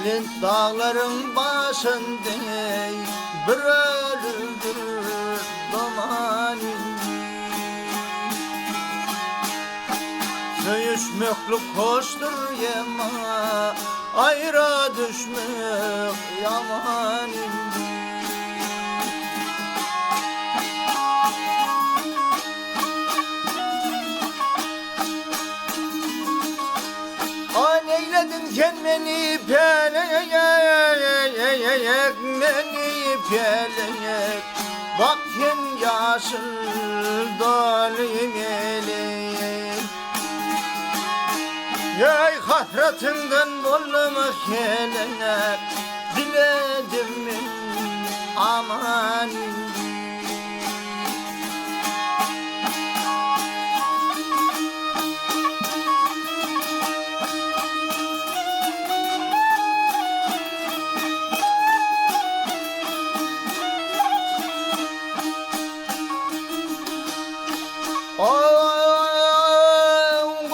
Lint dağların başında bir ölüdür duman indi. Söyüşmüklük hoştur yema, ayra düşmek yaman indi. Neyledin sen beni pelek, beni pelek. Bak sen yaşıl dolayım elek. Yay hasretinden bollama kelek, diledim min aman indi.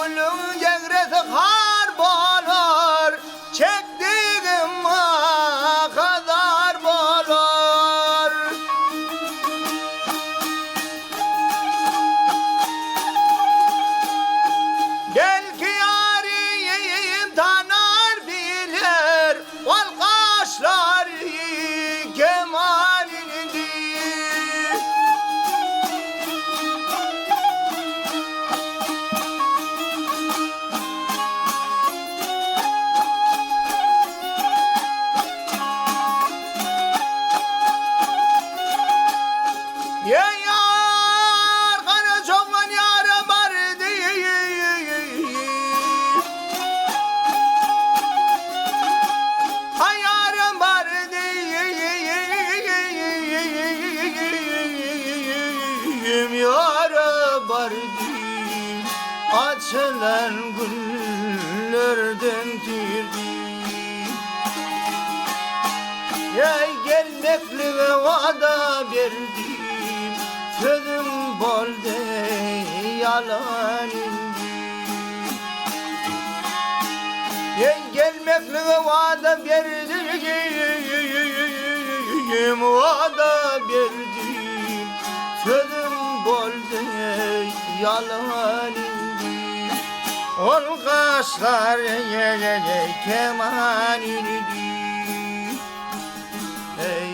Gülün cegresi kar bolur, çektiğim kadar bolur. Belki yarim tanar bilir, ol kaşlar kemalini. Yar kara çoban yara bardı. Ay yara bardı. Yara bardı. Açılan güllerden tirdi. Yay gelmekle vada verdim, sözüm bol de yalan indi. Yay gelmekle vada verdim, vada verdim, sözüm bol de yalan indi. Ol kaşlar keman indi. Hey